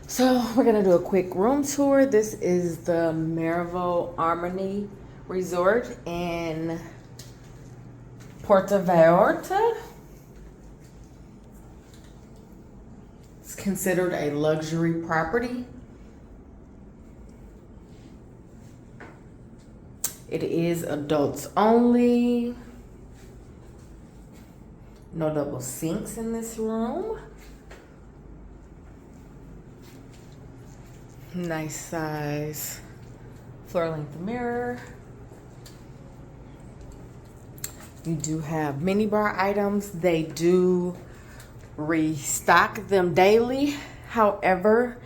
So we're gonna do a quick room tour. This is the Marival Armony Resort in Puerto Vallarta. It's considered a luxury property. It is adults only. No double sinks in this room. Nice size floor length mirror. You do have mini bar items. They do restock them daily. However,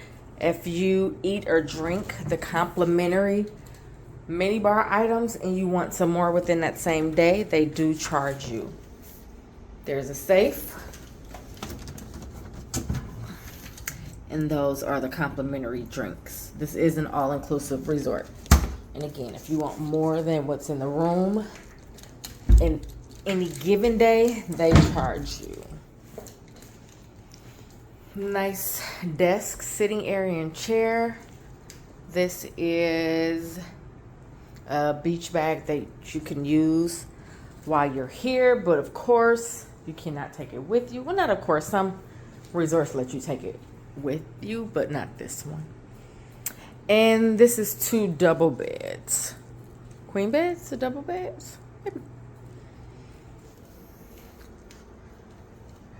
if you eat or drink the complimentary mini bar items and you want some more within that same day, they do charge you. There's a safe. And those are the complimentary drinks. This is an all-inclusive resort. And again, if you want more than what's in the room, in any given day, they charge you. Nice desk, sitting area, and chair. This is a beach bag that you can use while you're here, but of course, you cannot take it with you. Well, not of course, some resorts let you take it with you, but not this one. And this is 2 double beds. Queen beds, the double beds. Maybe.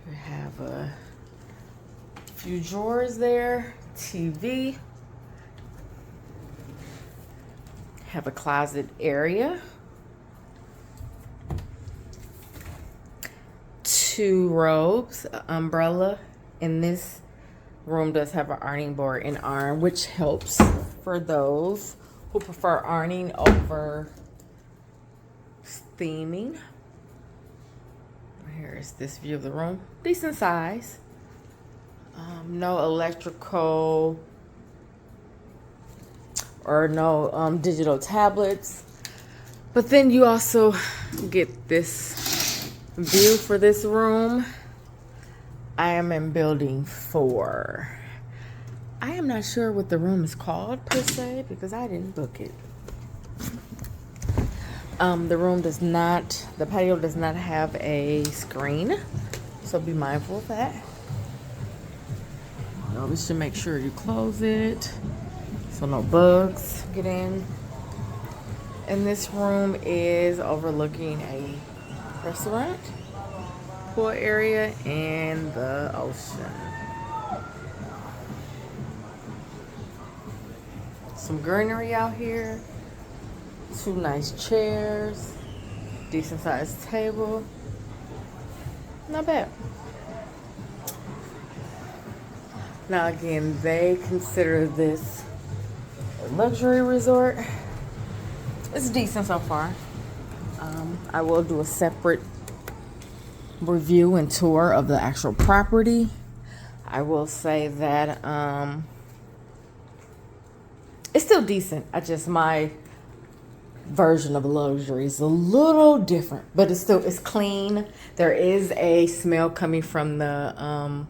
We have a few drawers there, TV. Have a closet area. 2 robes, an umbrella. In this room does have an ironing board and iron, which helps for those who prefer ironing over steaming. Here is this view of the room. Decent size. No electrical or no digital tablets. But then you also get this view for this room. I am in building 4. I am not sure what the room is called per se because I didn't book it. The patio does not have a screen, so be mindful of that. You always should make sure you close it so no bugs get in. And this room is overlooking a restaurant, pool area, and the ocean. Some greenery out here. 2 nice chairs. Decent sized table. Not bad. Now again, they consider this a luxury resort. It's decent so far. I will do a separate review and tour of the actual property. I will say that it's still decent. My version of luxury is a little different, but it's clean. There is a smell coming from the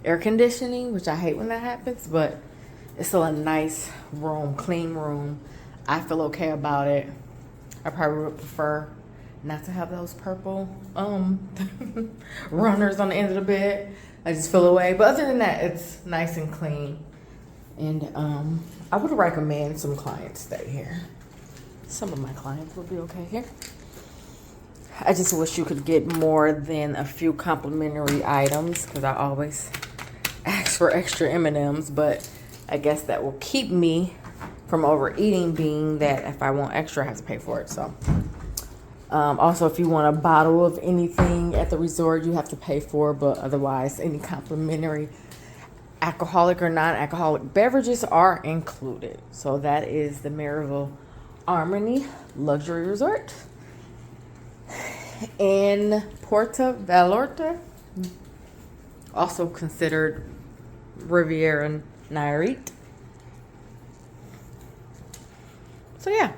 air conditioning, which I hate when that happens, but it's still a nice room, clean room. I feel okay about it. I probably would prefer not to have those purple runners on the end of the bed. I just feel away. But other than that, it's nice and clean. And I would recommend some clients stay here. Some of my clients would be okay here. I just wish you could get more than a few complimentary items because I always ask for extra M&Ms, but I guess that will keep me from overeating, being that if I want extra, I have to pay for it. So also, if you want a bottle of anything at the resort, you have to pay for, but otherwise any complimentary alcoholic or non-alcoholic beverages are included. So that is the Marival Armony Luxury Resort in Puerto Vallarta, also considered Riviera Nayarit. So yeah,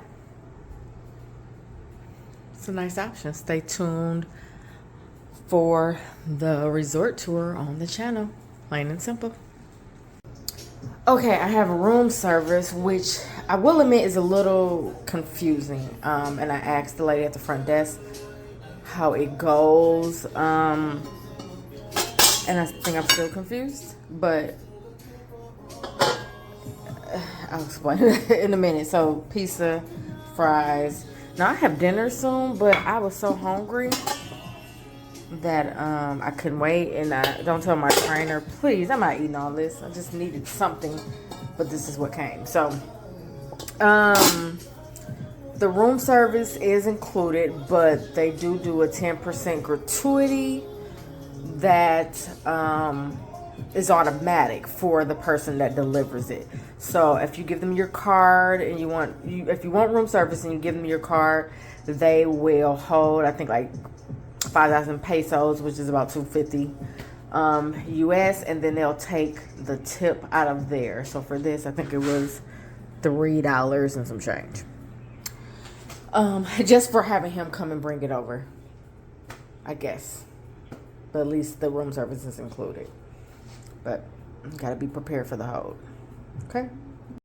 it's a nice option. Stay tuned for the resort tour on the channel, plain and simple. Okay, I have room service, which I will admit is a little confusing. And I asked the lady at the front desk how it goes. And I think I'm still confused, but I'll explain it in a minute. So, pizza, fries. Now, I have dinner soon, but I was so hungry that I couldn't wait. And I don't tell my trainer, please, I'm not eating all this. I just needed something, but this is what came. So, the room service is included, but they do a 10% gratuity that is automatic for the person that delivers it. So if you give them your card and if you want room service and you give them your card, they will hold, I think, like 5,000 pesos, which is about 250 US, and then they'll take the tip out of there. So for this, I think it was $3 and some change. Just for having him come and bring it over, I guess. But at least the room service is included. But you gotta be prepared for the hold. Okay?